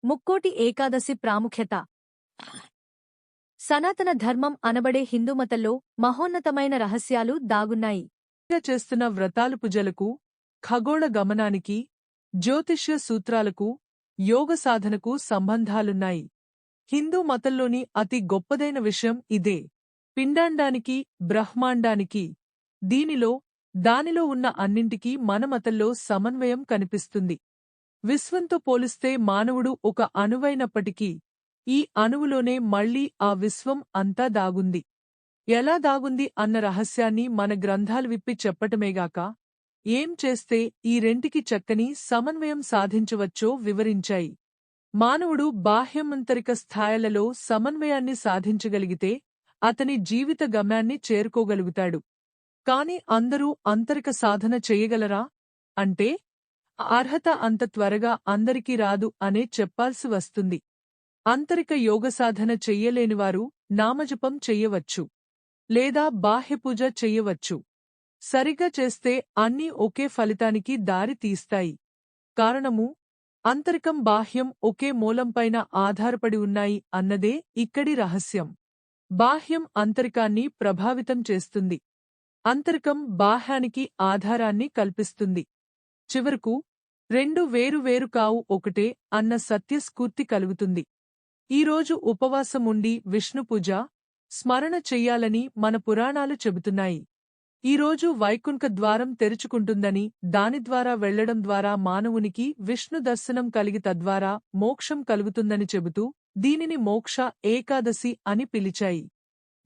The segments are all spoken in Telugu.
ముక్కోటి ఏకాదశి ప్రాముఖ్యత. సనాతన ధర్మం అనబడే హిందూమతంలో మహోన్నతమైన రహస్యాలు దాగున్నాయి. చేస్తున్న వ్రతాలు పూజలకు, ఖగోళ గమనానికి, జ్యోతిష్య సూత్రాలకు, యోగ సాధనకు సంబంధాలున్నాయి. హిందూ మతంలోని అతి గొప్పదైన విషయం ఇదే. పిండాండానికి, బ్రహ్మాండానికి, దానిలో ఉన్న అన్నింటికీ మన మతంలో సమన్వయం కనిపిస్తుంది. విశ్వంతో పోలిస్తే మానవుడు ఒక అణువైనప్పటికీ ఈ అణువులోనే మళ్లీ ఆ విశ్వం అంతా దాగుంది. ఎలా దాగుంది అన్న రహస్యాన్ని మన గ్రంథాలు విప్పి చెప్పటమేగాక ఏం చేస్తే ఈ రెంటికి చక్కని సమన్వయం సాధించవచ్చో వివరించాయి. మానవుడు బాహ్యమంతరిక స్థాయిలలో సమన్వయాన్ని సాధించగలిగితే అతని జీవిత గమ్యాన్ని చేరుకోగలుగుతాడు. కాని అందరూ అంతరిక సాధన చెయ్యగలరా అంటే అర్హత అంత త్వరగా అందరికీ రాదు అనే చెప్పాల్సి వస్తుంది. ఆంతరిక యోగసాధన చెయ్యలేనివారు నామజపం చెయ్యవచ్చు, లేదా బాహ్యపూజ చెయ్యవచ్చు. సరిగ్గా చేస్తే అన్నీ ఒకే ఫలితానికి దారి తీస్తాయి. కారణము అంతరికం బాహ్యం ఒకే మూలంపైన ఆధారపడి ఉన్నాయి అన్నదే ఇక్కడి రహస్యం. బాహ్యం అంతరికాన్ని ప్రభావితం చేస్తుంది. అంతరికం బాహ్యానికి ఆధారాన్ని కల్పిస్తుంది. చివరకు రెండు వేరు కావు ఒకటే అన్న సత్యస్ఫూర్తి కలుగుతుంది. ఈరోజు ఉపవాసం ఉండి విష్ణుపూజ, స్మరణ చెయ్యాలని మన పురాణాలు చెబుతున్నాయి. ఈరోజు వైకుంఠ ద్వారం తెరుచుకుంటుందని, దాని ద్వారా వెళ్లడం ద్వారా మానవునికి విష్ణు దర్శనం కలిగి తద్వారా మోక్షం కలుగుతుందని చెబుతూ దీనిని మోక్ష ఏకాదశి అని పిలిచాయి.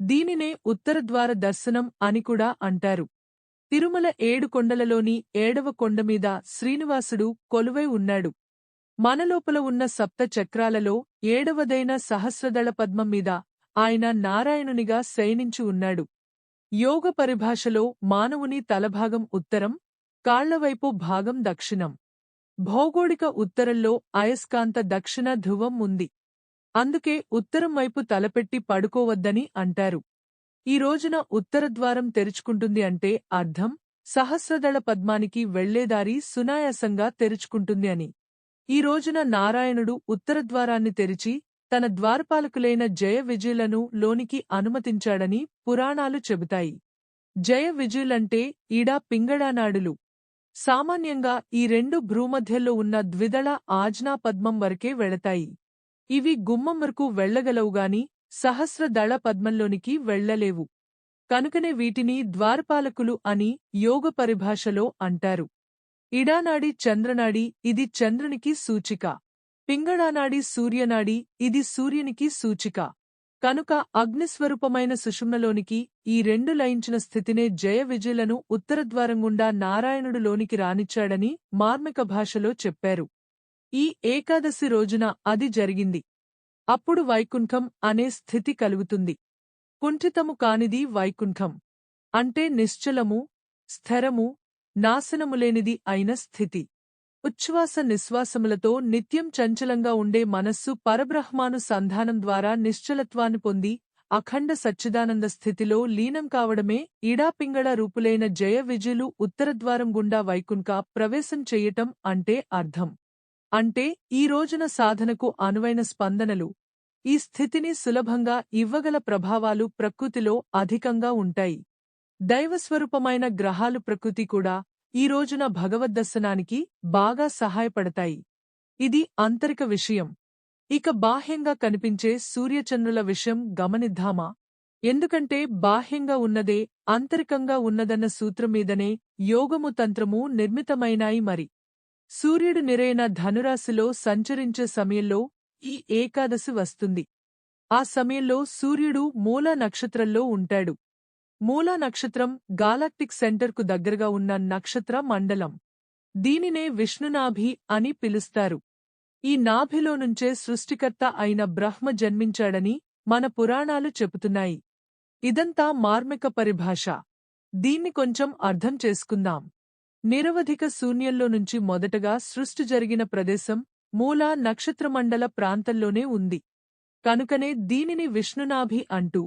దీనినే ఉత్తరద్వార దర్శనం అని కూడా అంటారు. తిరుమల 7 కొండలలోని 7వ కొండమీద శ్రీనివాసుడు కొలువై ఉన్నాడు. మనలోపల ఉన్న సప్త చక్రాలలో 7వదైన సహస్రదళ పద్మం మీద ఆయన నారాయణునిగా శయనించి ఉన్నాడు. యోగ పరిభాషలో మానవుని తలభాగం ఉత్తరం, కాళ్లవైపు భాగం దక్షిణం. భౌగోళిక ఉత్తరంలో అయస్కాంత దక్షిణ ధ్రువం ఉంది. అందుకే ఉత్తరం వైపు తలపెట్టి పడుకోవద్దని అంటారు. ఈ రోజున ఉత్తరద్వారం తెరుచుకుంటుంది అంటే అర్థం సహస్రదళ పద్మానికి వెళ్లేదారి సునాయాసంగా తెరుచుకుంటుంది అని. ఈ రోజున నారాయణుడు ఉత్తరద్వారాన్ని తెరిచి తన ద్వారపాలకులైన జయ విజయులను లోనికి అనుమతించాడని పురాణాలు చెబుతాయి. జయ విజయులంటే ఈడా పింగళానాడులు. సామాన్యంగా ఈ రెండు భ్రూమధ్యలో ఉన్న ద్విదళ ఆజ్ఞా పద్మం వరకే వెళతాయి. ఇవి గుమ్మం వరకు వెళ్లగలవుగాని సహస్రదళ పద్మంలోనికి వెళ్లలేవు. కనుకనే వీటిని ద్వారపాలకులు అని యోగ పరిభాషలో అంటారు. ఇడానాడి చంద్రనాడి, ఇది చంద్రునికి సూచిక. పింగళానాడి సూర్యనాడి, ఇది సూర్యునికి సూచిక. కనుక అగ్నిస్వరూపమైన సుషుమ్నలోనికి ఈ రెండు లయించిన స్థితినే జయ విజయులను ఉత్తరద్వారం గుండా నారాయణుడు లోనికి రానిచ్చాడని మార్మిక భాషలో చెప్పారు. ఈ ఏకాదశి రోజున అది జరిగింది. అప్పుడు వైకుంఠం అనే స్థితి కలుగుతుంది. కుంఠితము కానిది వైకుంఠం అంటే నిశ్చలము, స్థిరము, నాశనములేనిది అయిన స్థితి. ఉచ్ఛ్వాస నిశ్వాసములతో నిత్యం చంచలంగా ఉండే మనస్సు పరబ్రహ్మాను సంధానం ద్వారా నిశ్చలత్వాన్ని పొంది అఖండ సచ్చిదానంద స్థితిలో లీనం కావడమే ఈడాపింగళ రూపులైన జయ విజయులు ఉత్తరద్వారం గుండా వైకుంఠ ప్రవేశం చెయ్యటం అంటే అర్థం. అంటే ఈ రోజున సాధనకు అనువైన స్పందనలు, ఈ స్థితిని సులభంగా ఇవ్వగల ప్రభావాలు ప్రకృతిలో అధికంగా ఉంటాయి. దైవస్వరూపమైన గ్రహాలు ప్రకృతి కూడా ఈ రోజున భగవద్దర్శనానికి బాగా సహాయపడతాయి. ఇది ఆంతరిక విషయం. ఇక బాహ్యంగా కనిపించే సూర్యచంద్రుల విషయం గమనిద్దామా? ఎందుకంటే బాహ్యంగా ఉన్నదే ఆంతరికంగా ఉన్నదన్న సూత్రం మీదనే యోగము తంత్రము నిర్మితమైనాయి. మరి సూర్యుడు నిరైన ధనురాశిలో సంచరించే సమయంలో ఈ ఏకాదశి వస్తుంది. ఆ సమయంలో సూర్యుడు మూలా నక్షత్రంలో ఉంటాడు. మూలా నక్షత్రం గాలాక్టిక్ సెంటర్కు దగ్గరగా ఉన్న నక్షత్ర మండలం. దీనినే విష్ణునాభి అని పిలుస్తారు. ఈ నాభిలో నుంచే సృష్టికర్త అయిన బ్రహ్మ జన్మించాడని మన పురాణాలు చెబుతున్నాయి. ఇదంతా మార్మిక పరిభాష. దీన్ని కొంచెం అర్థం చేసుకుందాం. నిరవధిక శూన్యంలో నుంచి మొదటగా సృష్టి జరిగిన ప్రదేశం మూలా నక్షత్రమండల ప్రాంతంలోనే ఉంది. కనుకనే దీనిని విష్ణునాభి అంటూ,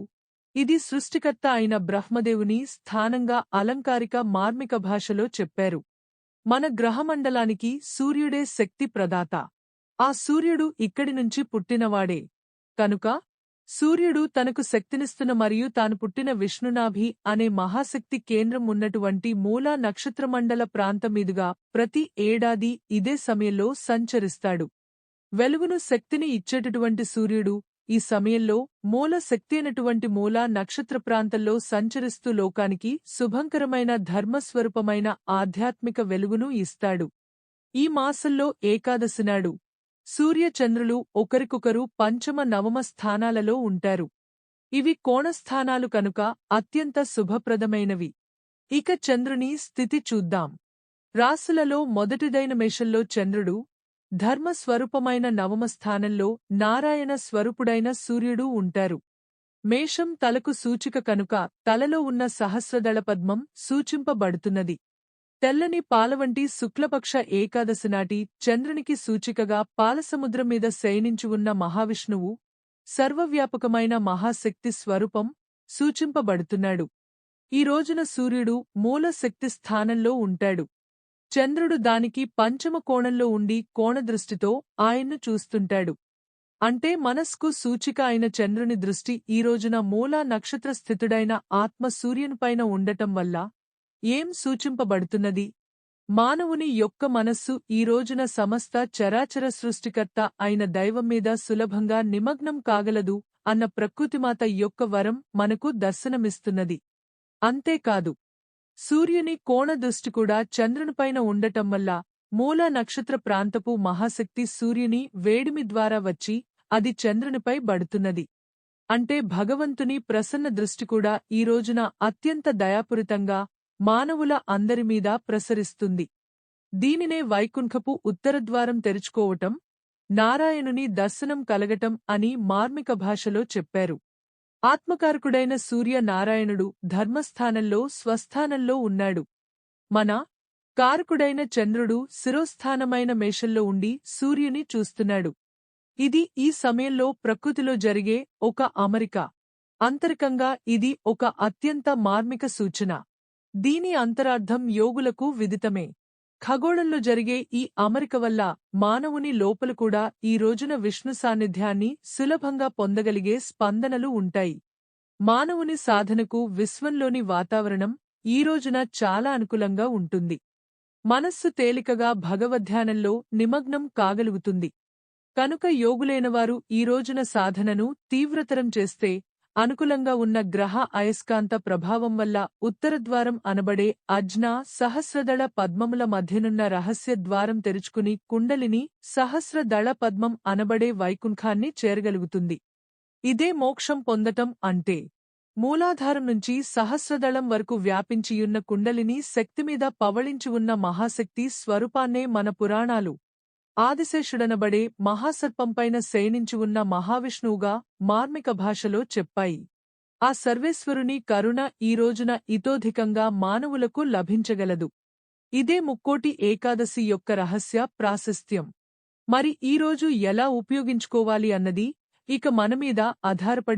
ఇది సృష్టికర్త అయిన బ్రహ్మదేవుని స్థానంగా అలంకారిక మార్మిక భాషలో చెప్పారు. మన గ్రహమండలానికి సూర్యుడే శక్తి ప్రదాత. ఆ సూర్యుడు ఇక్కడి నుంచి పుట్టినవాడే. కనుక సూర్యుడు తనకు శక్తినిస్తున్న మరియు తాను పుట్టిన విష్ణునాభి అనే మహాశక్తి కేంద్రం ఉన్నటువంటి మూలా నక్షత్రమండల ప్రాంతం మీదుగా ప్రతి ఏడాది ఇదే సమయంలో సంచరిస్తాడు. వెలుగును శక్తిని ఇచ్చేటటువంటి సూర్యుడు ఈ సమయంలో మూల శక్తి అయినటువంటి మూలా నక్షత్ర ప్రాంతంలో సంచరిస్తూ లోకానికి శుభంకరమైన ధర్మస్వరూపమైన ఆధ్యాత్మిక వెలుగును ఇస్తాడు. ఈ మాసంలో ఏకాదశి నాడు సూర్యచంద్రులు ఒకరికొకరు పంచమ నవమ స్థానాలలో ఉంటారు. ఇవి కోణస్థానాలు కనుక అత్యంత శుభప్రదమైనవి. ఇక చంద్రుని స్థితి చూద్దాం. రాశులలో మొదటిదైన మేషంలో చంద్రుడు ధర్మస్వరూపమైన నవమ స్థానంలో నారాయణ స్వరూపుడైన సూర్యుడు ఉంటారు. మేషం తలకు సూచిక కనుక తలలో ఉన్న సహస్రదళ పద్మం సూచింపబడుతున్నది. తెల్లని పాలవంటి శుక్లపక్ష ఏకాదశి నాటి చంద్రునికి సూచికగా పాలసముద్రం మీద శయనించి ఉన్న మహావిష్ణువు సర్వవ్యాపకమైన మహాశక్తి స్వరూపం సూచింపబడుతున్నాడు. ఈ రోజున సూర్యుడు మూల శక్తి స్థానంలో ఉంటాడు. చంద్రుడు దానికి పంచమ కోణంలో ఉండి కోణదృష్టితో ఆయన్ను చూస్తుంటాడు. అంటే మనస్కు సూచిక అయిన చంద్రుని దృష్టి ఈ రోజున మూలా నక్షత్ర స్థితుడైన ఆత్మ సూర్యునిపైన ఉండటం వల్ల ఏం సూచింపబడుతున్నది? మానవుని యొక్క మనస్సు ఈ రోజున సమస్త చరాచర సృష్టికర్త అయిన దైవం మీద సులభంగా నిమగ్నం కాగలదు అన్న ప్రకృతిమాత యొక్క వరం మనకు దర్శనమిస్తున్నది. అంతేకాదు, సూర్యుని కోణదృష్టి కూడా చంద్రునిపైన ఉండటం వల్ల మూలా నక్షత్ర ప్రాంతపు మహాశక్తి సూర్యుని వేడిమి ద్వారా వచ్చి అది చంద్రునిపై బడుతున్నది. అంటే భగవంతుని ప్రసన్న దృష్టి కూడా ఈ రోజున అత్యంత దయాపూరితంగా మానవుల అందరిమీద ప్రసరిస్తుంది. దీనినే వైకుంఠపు ఉత్తరద్వారం తెరుచుకోవటం, నారాయణుని దర్శనం కలగటం అని మార్మిక భాషలో చెప్పారు. ఆత్మకారకుడైన సూర్య నారాయణుడు ధర్మస్థానంలో స్వస్థానంలో ఉన్నాడు. మన కారకుడైన చంద్రుడు శిరోస్థానమైన మేషంలో ఉండి సూర్యుని చూస్తున్నాడు. ఇది ఈ సమయంలో ప్రకృతిలో జరిగే ఒక అమరిక. అంతరికంగా ఇది ఒక అత్యంత మార్మిక సూచన. దీని అంతరార్థం యోగులకు విదితమే. ఖగోళంలో జరిగే ఈ అమరిక వల్ల మానవుని లోపల కూడా ఈ రోజున విష్ణు సాన్నిధ్యాన్ని సులభంగా పొందగలిగే స్పందనలు ఉంటాయి. మానవుని సాధనకు విశ్వంలోని వాతావరణం ఈ రోజున చాలా అనుకూలంగా ఉంటుంది. మనస్సు తేలికగా భగవద్ధ్యానంలో నిమగ్నం కాగలుగుతుంది. కనుక యోగులైనవారు ఈ రోజున సాధనను తీవ్రతరం చేస్తే అనుకూలంగా ఉన్న గ్రహ అయస్కాంత ప్రభావం వల్ల ఉత్తరద్వారం అనబడే అజ్ఞా సహస్రదళ పద్మముల మధ్యనున్న రహస్య ద్వారం తెరుచుకుని కుండలిని సహస్రదళ పద్మం అనబడే వైకుంఠాన్ని చేరగలుగుతుంది. ఇదే మోక్షం పొందటం అంటే. మూలాధారం నుంచి సహస్రదళం వరకు వ్యాపించియున్న కుండలిని శక్తిమీద పవళించి ఉన్న మహాశక్తి స్వరూపాన్నే మన పురాణాలు ఆదిశేషుడనబడే మహాసర్పంపైన శయనించి ఉన్న మహావిష్ణువుగా మార్మిక భాషలో చెప్పాయి. ఆ సర్వేశ్వరుని కరుణ ఈ రోజున ఇతోధికంగా మానవులకు లభించగలదు. ఇదే ముక్కోటి ఏకాదశి యొక్క రహస్య ప్రాశస్త్యం. మరి ఈ రోజు ఎలా ఉపయోగించుకోవాలి అన్నది ఇక మనమీద ఆధారపడి